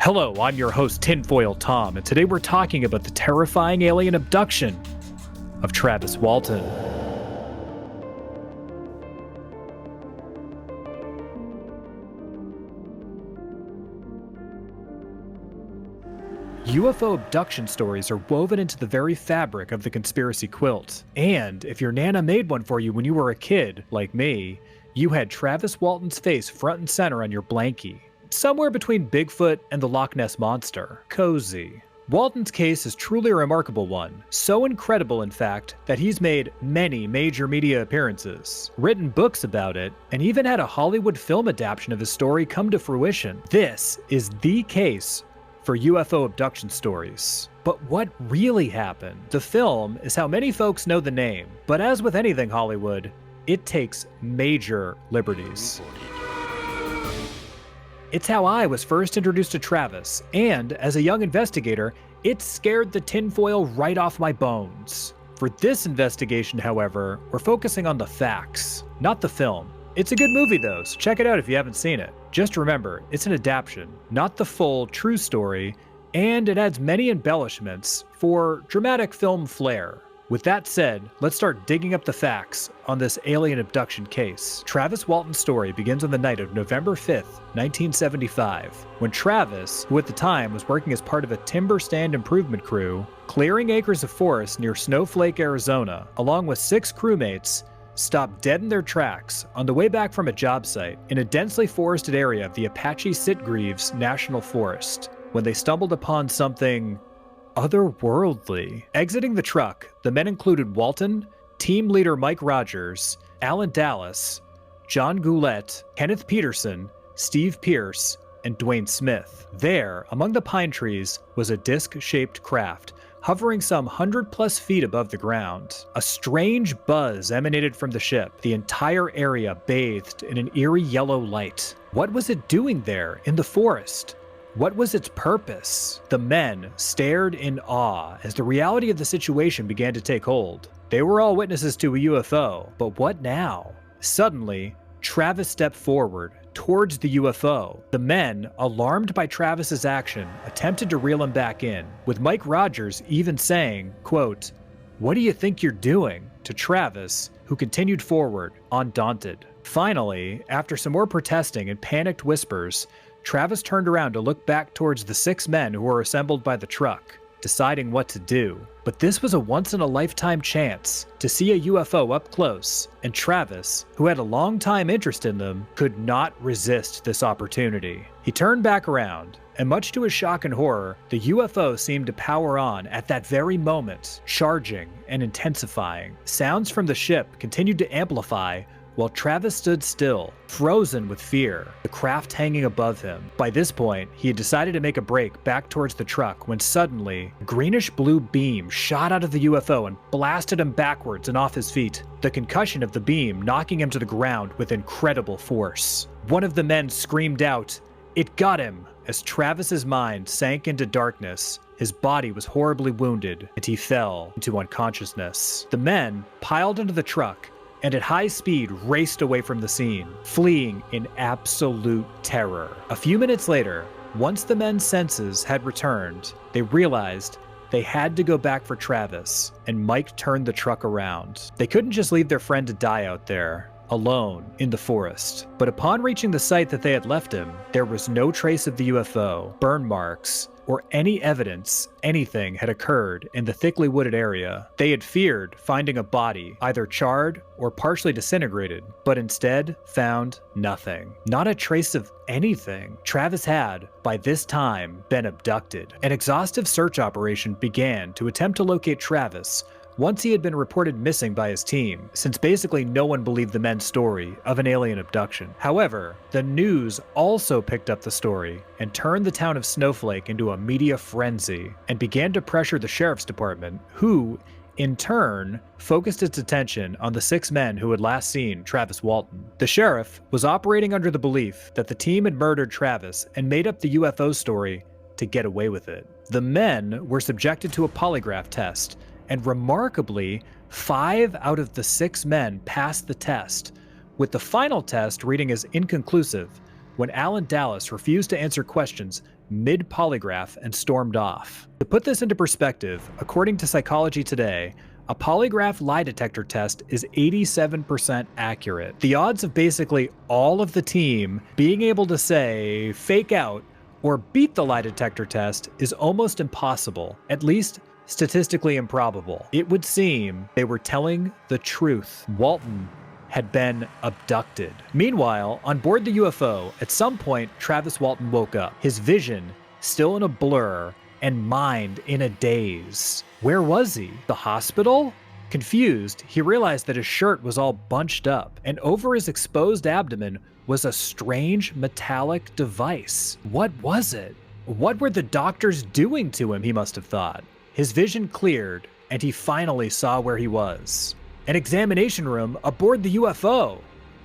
Hello, I'm your host, Tinfoil Tom, and today we're talking about the terrifying alien abduction of Travis Walton. UFO abduction stories are woven into the very fabric of the conspiracy quilt. And if your Nana made one for you when you were a kid, like me, you had Travis Walton's face front and center on your blankie. Somewhere between Bigfoot and the Loch Ness Monster. Cozy. Walton's case is truly a remarkable one. So incredible, in fact, that he's made many major media appearances, written books about it, and even had a Hollywood film adaptation of his story come to fruition. This is the case for UFO abduction stories. But what really happened? The film is how many folks know the name, but as with anything Hollywood, it takes major liberties. It's how I was first introduced to Travis, and as a young investigator, it scared the tinfoil right off my bones. For this investigation, however, we're focusing on the facts, not the film. It's a good movie though, so check it out if you haven't seen it. Just remember, it's an adaptation, not the full, true story, and it adds many embellishments for dramatic film flair. With that said, let's start digging up the facts on this alien abduction case. Travis Walton's story begins on the night of November 5th, 1975, when Travis, who at the time was working as part of a timber stand improvement crew, clearing acres of forest near Snowflake, Arizona, along with 6 crewmates, stopped dead in their tracks on the way back from a job site in a densely forested area of the Apache Sitgreaves National Forest, when they stumbled upon something otherworldly. Exiting the truck, the men included Walton, team leader Mike Rogers, Alan Dallas, John Goulet, Kenneth Peterson, Steve Pierce, and Dwayne Smith. There, among the pine trees, was a disc-shaped craft, hovering some 100+ feet above the ground. A strange buzz emanated from the ship, the entire area bathed in an eerie yellow light. What was it doing there in the forest? What was its purpose? The men stared in awe as the reality of the situation began to take hold. They were all witnesses to a UFO, but what now? Suddenly, Travis stepped forward towards the UFO. The men, alarmed by Travis's action, attempted to reel him back in, with Mike Rogers even saying, quote, "What do you think you're doing?" to Travis, who continued forward, undaunted. Finally, after some more protesting and panicked whispers, Travis turned around to look back towards the 6 men who were assembled by the truck, deciding what to do. But this was a once-in-a-lifetime chance to see a UFO up close, and Travis, who had a long-time interest in them, could not resist this opportunity. He turned back around, and much to his shock and horror, the UFO seemed to power on at that very moment, charging and intensifying. Sounds from the ship continued to amplify, while Travis stood still, frozen with fear, the craft hanging above him. By this point, he had decided to make a break back towards the truck when suddenly, a greenish-blue beam shot out of the UFO and blasted him backwards and off his feet, the concussion of the beam knocking him to the ground with incredible force. One of the men screamed out, "It got him!" As Travis's mind sank into darkness. His body was horribly wounded, and he fell into unconsciousness. The men piled into the truck and at high speed raced away from the scene, fleeing in absolute terror. A few minutes later, once the men's senses had returned, they realized they had to go back for Travis, and Mike turned the truck around. They couldn't just leave their friend to die out there, alone in the forest. But upon reaching the site that they had left him, there was no trace of the UFO, burn marks, or any evidence anything had occurred in the thickly wooded area. They had feared finding a body, either charred or partially disintegrated, but instead found nothing. Not a trace of anything. Travis had, by this time, been abducted. An exhaustive search operation began to attempt to locate Travis once he had been reported missing by his team, since basically no one believed the men's story of an alien abduction. However, the news also picked up the story and turned the town of Snowflake into a media frenzy and began to pressure the sheriff's department, who, in turn, focused its attention on the 6 men who had last seen Travis Walton. The sheriff was operating under the belief that the team had murdered Travis and made up the UFO story to get away with it. The men were subjected to a polygraph test, and remarkably, 5 out of the 6 men passed the test, with the final test reading as inconclusive, when Alan Dallas refused to answer questions mid-polygraph and stormed off. To put this into perspective, according to Psychology Today, a polygraph lie detector test is 87% accurate. The odds of basically all of the team being able to say fake out or beat the lie detector test is almost impossible, at least statistically improbable. It would seem they were telling the truth. Walton had been abducted. Meanwhile, on board the UFO, at some point, Travis Walton woke up, his vision still in a blur and mind in a daze. Where was he? The hospital? Confused, he realized that his shirt was all bunched up, and over his exposed abdomen was a strange metallic device. What was it? What were the doctors doing to him, he must have thought. His vision cleared, and he finally saw where he was. An examination room aboard the UFO.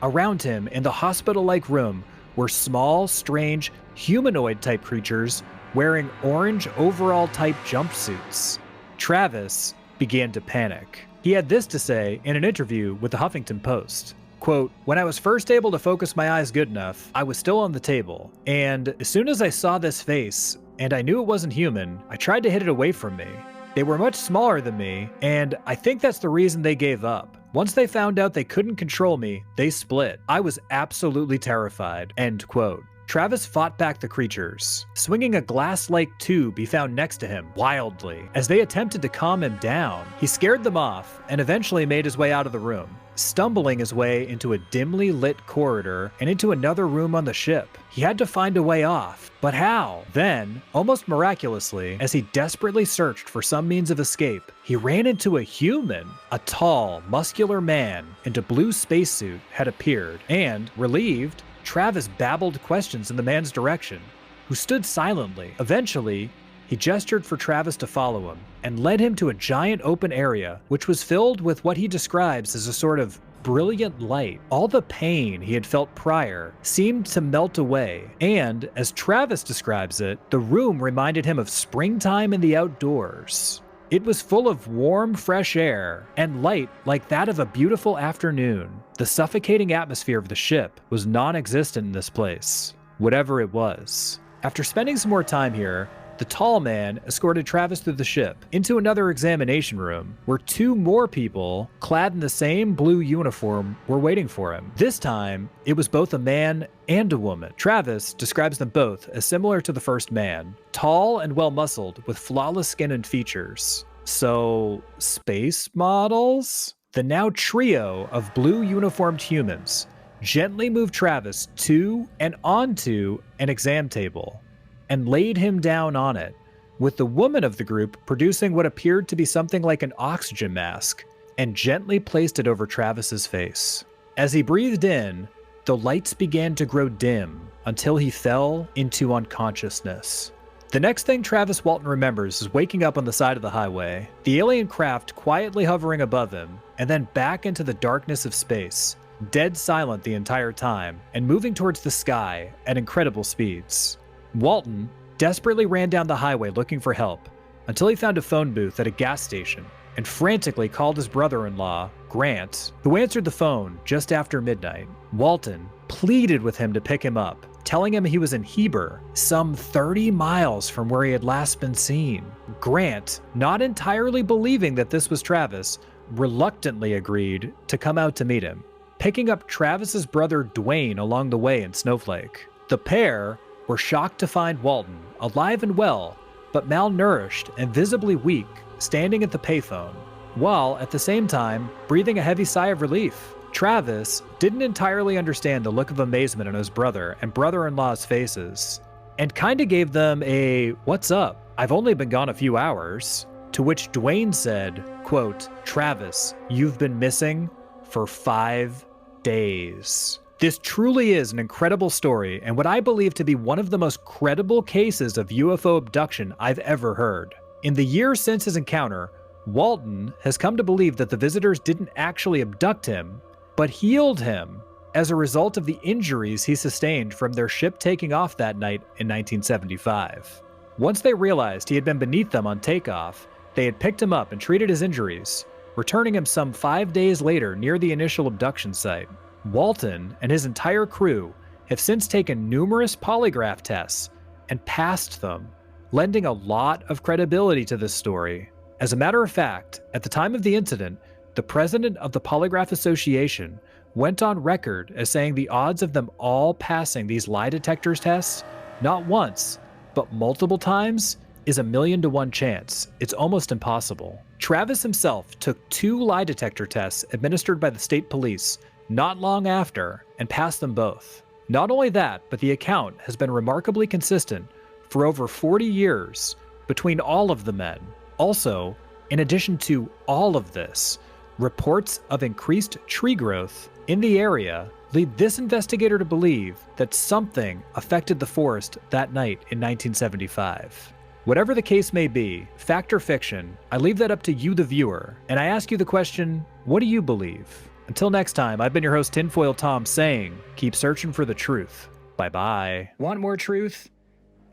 Around him, in the hospital-like room, were small, strange, humanoid-type creatures wearing orange overall-type jumpsuits. Travis began to panic. He had this to say in an interview with the Huffington Post. Quote, "When I was first able to focus my eyes good enough, I was still on the table. And as soon as I saw this face, and I knew it wasn't human, I tried to hit it away from me. They were much smaller than me, and I think that's the reason they gave up. Once they found out they couldn't control me, they split. I was absolutely terrified." End quote. Travis fought back the creatures, swinging a glass-like tube he found next to him wildly. As they attempted to calm him down, he scared them off and eventually made his way out of the room, stumbling his way into a dimly lit corridor and into another room on the ship. He had to find a way off, but how? Then, almost miraculously, as he desperately searched for some means of escape, he ran into a human. A tall, muscular man in a blue spacesuit had appeared, and, relieved, Travis babbled questions in the man's direction, who stood silently. Eventually, he gestured for Travis to follow him and led him to a giant open area, which was filled with what he describes as a sort of brilliant light. All the pain he had felt prior seemed to melt away, and, as Travis describes it, the room reminded him of springtime in the outdoors. It was full of warm, fresh air and light like that of a beautiful afternoon. The suffocating atmosphere of the ship was non-existent in this place, whatever it was. After spending some more time here, the tall man escorted Travis through the ship into another examination room where two more people, clad in the same blue uniform, were waiting for him. This time, it was both a man and a woman. Travis describes them both as similar to the first man, tall and well-muscled with flawless skin and features. So, space models? The now trio of blue uniformed humans gently moved Travis to and onto an exam table and laid him down on it, with the woman of the group producing what appeared to be something like an oxygen mask, and gently placed it over Travis's face. As he breathed in, the lights began to grow dim until he fell into unconsciousness. The next thing Travis Walton remembers is waking up on the side of the highway, the alien craft quietly hovering above him, and then back into the darkness of space, dead silent the entire time, and moving towards the sky at incredible speeds. Walton desperately ran down the highway looking for help until he found a phone booth at a gas station and frantically called his brother-in-law, Grant, who answered the phone just after midnight. Walton pleaded with him to pick him up, telling him he was in Heber, some 30 miles from where he had last been seen. Grant, not entirely believing that this was Travis, reluctantly agreed to come out to meet him, picking up Travis's brother Dwayne along the way in Snowflake. The pair were shocked to find Walton, alive and well, but malnourished and visibly weak, standing at the payphone, while at the same time breathing a heavy sigh of relief. Travis didn't entirely understand the look of amazement on his brother and brother-in-law's faces, and kinda gave them a, "What's up? I've only been gone a few hours," to which Dwayne said, quote, "Travis, you've been missing for 5 days. This truly is an incredible story and what I believe to be one of the most credible cases of UFO abduction I've ever heard. In the years since his encounter, Walton has come to believe that the visitors didn't actually abduct him, but healed him as a result of the injuries he sustained from their ship taking off that night in 1975. Once they realized he had been beneath them on takeoff, they had picked him up and treated his injuries, returning him some 5 days later near the initial abduction site. Walton and his entire crew have since taken numerous polygraph tests and passed them, lending a lot of credibility to this story. As a matter of fact, at the time of the incident, the president of the Polygraph Association went on record as saying the odds of them all passing these lie detectors tests, not once, but multiple times, is 1,000,000 to 1 chance. It's almost impossible. Travis himself took 2 lie detector tests administered by the state police not long after and passed them both. Not only that, but the account has been remarkably consistent for over 40 years between all of the men. Also, in addition to all of this, reports of increased tree growth in the area lead this investigator to believe that something affected the forest that night in 1975. Whatever the case may be, fact or fiction, I leave that up to you, the viewer, and I ask you the question, what do you believe? Until next time, I've been your host, Tinfoil Tom, saying, keep searching for the truth. Bye-bye. Want more truth?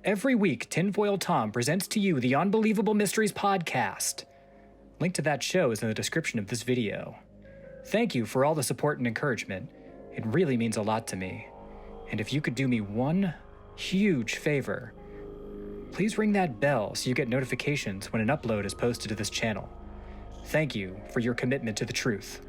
Every week, Tinfoil Tom presents to you the Unbelievable Mysteries Podcast. Link to that show is in the description of this video. Thank you for all the support and encouragement. It really means a lot to me. And if you could do me one huge favor, please ring that bell so you get notifications when an upload is posted to this channel. Thank you for your commitment to the truth.